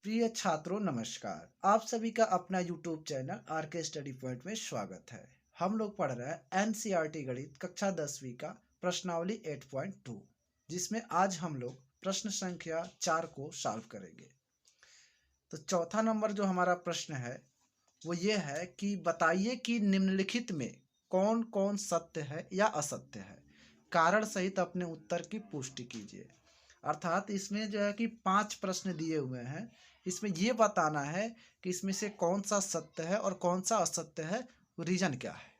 प्रिय छात्रों नमस्कार। आप सभी का अपना यूट्यूब चैनल आर के स्टडी पॉइंट में स्वागत है। हम लोग पढ़ रहे हैं एनसीईआरटी गणित कक्षा 10वीं का प्रश्नावली 8.2, जिसमें आज हम लोग प्रश्न संख्या 4 को सॉल्व करेंगे। तो चौथा नंबर जो हमारा प्रश्न है वो ये है कि बताइए कि निम्नलिखित में कौन कौन सत्य है या असत्य है, कारण सहित अपने उत्तर की पुष्टि कीजिए। अर्थात इसमें जो है कि 5 प्रश्न दिए हुए हैं। इसमें ये बताना है कि इसमें से कौन सा सत्य है और कौन सा असत्य है, रीजन क्या है।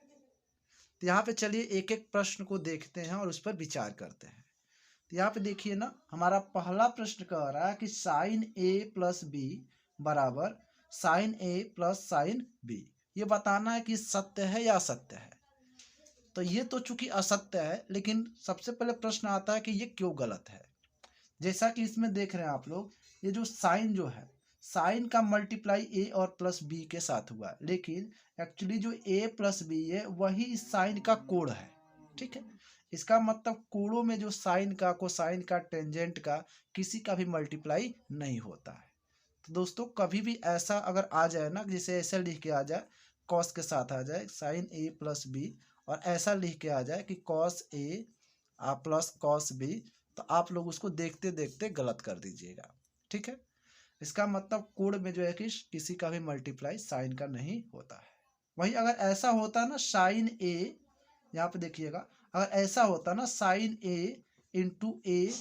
तो यहाँ पे चलिए एक एक प्रश्न को देखते हैं और उस पर विचार करते हैं। तो यहाँ पे देखिए ना, हमारा पहला प्रश्न कह रहा है कि साइन ए प्लस बी बराबर साइन ए प्लस साइन बी। ये बताना है कि सत्य है या असत्य है। तो ये तो चूंकि असत्य है, लेकिन सबसे पहले प्रश्न आता है कि ये क्यों गलत है। जैसा कि इसमें देख रहे हैं आप लोग, ये जो साइन जो है, साइन का मल्टीप्लाई ए और प्लस बी के साथ हुआ, लेकिन एक्चुअली जो ए प्लस बी है वही इस साइन का कोण है। ठीक है, इसका मतलब कोणों में जो साइन का, कोसाइन का, टेंजेंट का किसी का भी मल्टीप्लाई नहीं होता है। तो दोस्तों कभी भी ऐसा अगर आ जाए ना, जैसे ऐसे लिख के आ जाए, कॉस के साथ आ जाए साइन ए प्लस बी, और ऐसा लिख के आ जाए कि cos A plus cos B, तो आप लोग उसको देखते देखते गलत कर दीजिएगा। ठीक है, इसका मतलब कोण में जो है कि किसी का भी मल्टीप्लाई साइन का नहीं होता है। वहीं अगर ऐसा होता ना साइन ए, यहाँ पे देखिएगा, अगर ऐसा होता ना साइन ए इंटू ए,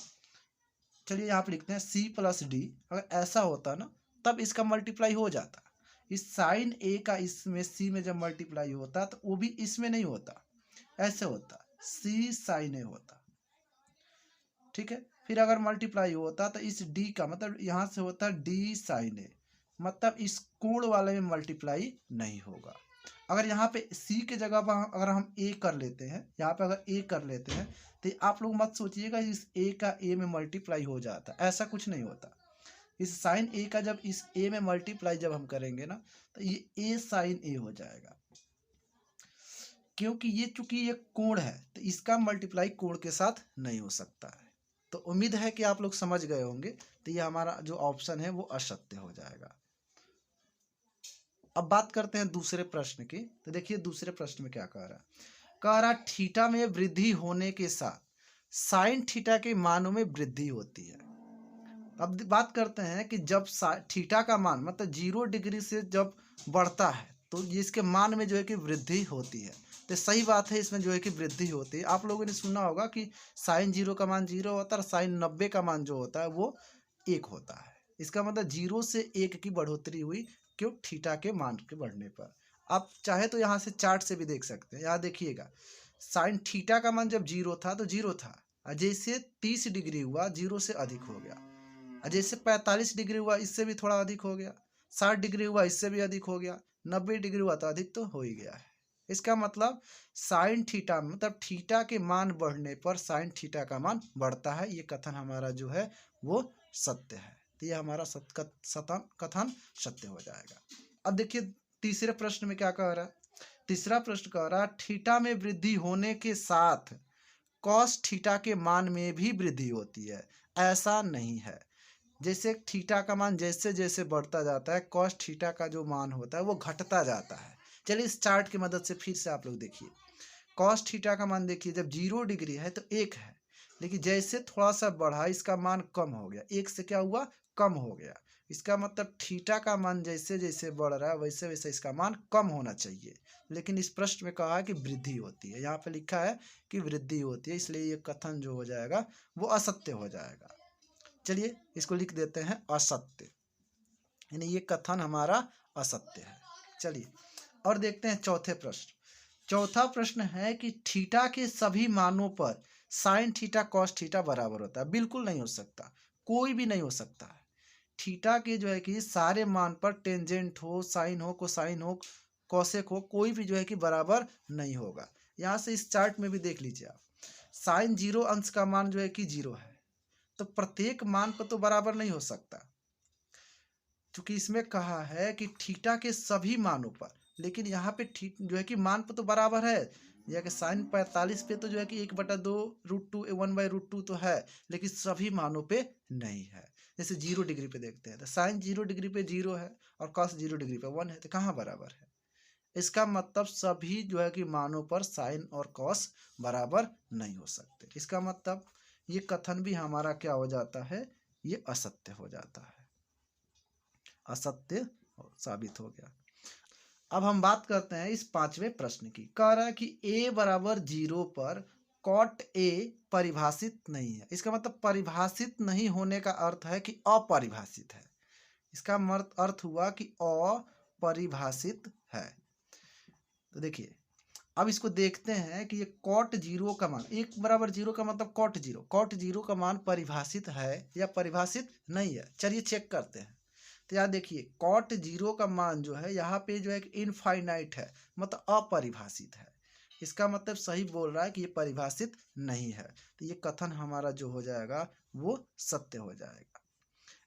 चलिए यहाँ पे लिखते हैं सी प्लस डी, अगर ऐसा होता ना तब इसका मल्टीप्लाई हो जाता। इस साइन ए का इसमें सी में जब मल्टीप्लाई होता तो वो भी इसमें नहीं होता, ऐसे होता, सी साइन ए होता। ठीक है, फिर अगर मल्टीप्लाई होता तो इस डी का मतलब यहाँ से होता डी साइन ए, मतलब इस कोण वाले में मल्टीप्लाई नहीं होगा। अगर यहाँ पे सी के जगह पर अगर हम ए कर लेते हैं, यहाँ पे अगर ए कर लेते हैं, तो आप लोग मत सोचिएगा इस ए का ए में मल्टीप्लाई हो जाता, ऐसा कुछ नहीं होता। इस साइन ए का जब इस ए में मल्टीप्लाई जब हम करेंगे ना, तो ये ए साइन ए हो जाएगा, क्योंकि ये चूंकि ये कोण है तो इसका मल्टीप्लाई कोण के साथ नहीं हो सकता है। तो उम्मीद है कि आप लोग समझ गए होंगे। तो ये हमारा जो ऑप्शन है वो असत्य हो जाएगा। अब बात करते हैं दूसरे प्रश्न की। तो देखिए दूसरे प्रश्न में क्या कह रहा है, कह रहा थीटा में वृद्धि होने के साथ साइन थीटा के मानों में वृद्धि होती है। अब बात करते हैं कि जब थीटा का मान मतलब 0 डिग्री से जब बढ़ता है तो इसके मान में जो है कि वृद्धि होती है। तो सही बात है, इसमें जो है कि वृद्धि होती है। आप लोगों ने सुना होगा कि साइन 0 का मान 0 होता है और साइन 90 का मान जो होता है वो 1 होता है। इसका मतलब 0 से 1 की बढ़ोतरी हुई, क्यों? थीटा के मान के बढ़ने पर। आप चाहे तो यहाँ से चार्ट से भी देख सकते हैं। यहाँ देखिएगा, साइन थीटा का मान जब 0 था तो 0 था, और जैसे 30 डिग्री हुआ 0 से अधिक हो गया, जैसे 45 डिग्री हुआ इससे भी थोड़ा अधिक हो गया, 60 डिग्री हुआ इससे भी अधिक हो गया, 90 डिग्री हुआ तो अधिक तो हो ही गया है। इसका मतलब साइन थीटा मतलब थीटा के मान बढ़ने पर साइन थीटा का मान बढ़ता है। ये कथन हमारा जो है वो सत्य है। तो ये हमारा कथन सत्य हो जाएगा। अब देखिए तीसरे प्रश्न में क्या कह रहा है। तीसरा प्रश्न कह रहा है थीटा में वृद्धि होने के साथ कॉस थीटा के मान में भी वृद्धि होती है, ऐसा नहीं है। जैसे थीटा का मान जैसे जैसे बढ़ता जाता है, कॉस थीटा का जो मान होता है वो घटता जाता है। चलिए इस चार्ट की मदद से फिर से आप लोग देखिए, कॉस थीटा का मान देखिए जब 0 डिग्री है तो 1 है, लेकिन जैसे थोड़ा सा बढ़ा इसका मान कम हो गया, 1 से क्या हुआ, कम हो गया। इसका मतलब थीटा का मान जैसे जैसे बढ़ रहा है वैसे वैसे इसका मान कम होना चाहिए, लेकिन इस प्रश्न में कहा है कि वृद्धि होती है। यहाँ पे लिखा है कि वृद्धि होती है, इसलिए ये कथन जो हो जाएगा वो असत्य हो जाएगा। चलिए इसको लिख देते हैं असत्य, यानी ये कथन हमारा असत्य है। चलिए और देखते हैं चौथे प्रश्न। चौथा प्रश्न है कि थीटा के सभी मानों पर साइन थीटा कॉस थीटा बराबर होता है। बिल्कुल नहीं हो सकता, कोई भी नहीं हो सकता है। थीटा के जो है कि सारे मान पर टेंजेंट हो, साइन हो, कोसाइन हो, कॉसेक हो, कोई भी जो है कि बराबर नहीं होगा। यहाँ से इस चार्ट में भी देख लीजिए आप, साइन 0 अंश का मान जो है कि 0 है, तो प्रत्येक मान पर तो बराबर नहीं हो सकता, क्योंकि इसमें कहा है कि थीटा के सभी मानों पर, लेकिन यहाँ पे जो है कि मान पर तो बराबर है। यह कि साइन 45 पे तो जो है कि 1/2 √2 1/√2 तो है, लेकिन सभी मानों पे नहीं है। जैसे 0 डिग्री पे देखते हैं तो साइन 0 डिग्री पे 0 है और कॉस 0 डिग्री पे 1 है, तो कहाँ बराबर है? इसका मतलब सभी जो है कि मानों पर साइन और कॉस बराबर नहीं हो सकते। इसका मतलब ये कथन भी हमारा क्या हो जाता है, ये असत्य हो जाता है, असत्य साबित हो गया। अब हम बात करते हैं इस पांचवें प्रश्न की। कह रहा है कि a बराबर 0 पर कॉट a परिभाषित नहीं है। इसका मतलब परिभाषित नहीं होने का अर्थ है कि अपरिभाषित है। इसका अर्थ हुआ कि अपरिभाषित है। तो देखिए अब इसको देखते हैं कि ये कॉट 0 का मान, 1 बराबर 0 का मतलब कॉट 0 का मान परिभाषित है या परिभाषित नहीं है। चलिए चेक करते हैं। तो यहाँ देखिए कॉट 0 का मान जो है यहाँ पे जो है इनफाइनाइट है, मतलब अपरिभाषित है। इसका मतलब सही बोल रहा है कि ये परिभाषित नहीं है, तो ये कथन हमारा जो हो जाएगा वो सत्य हो जाएगा।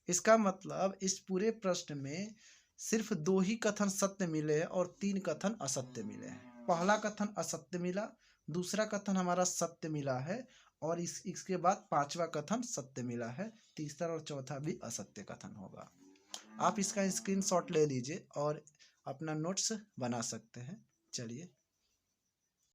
इसका मतलब इस पूरे प्रश्न में सिर्फ 2 ही कथन सत्य मिले हैं और 3 कथन असत्य मिले हैं। पहला कथन असत्य मिला, दूसरा कथन हमारा सत्य मिला है और इसके बाद पांचवा कथन सत्य मिला है, तीसरा और चौथा भी असत्य कथन होगा। आप इसका स्क्रीनशॉट ले लीजिए और अपना नोट्स बना सकते हैं। चलिए।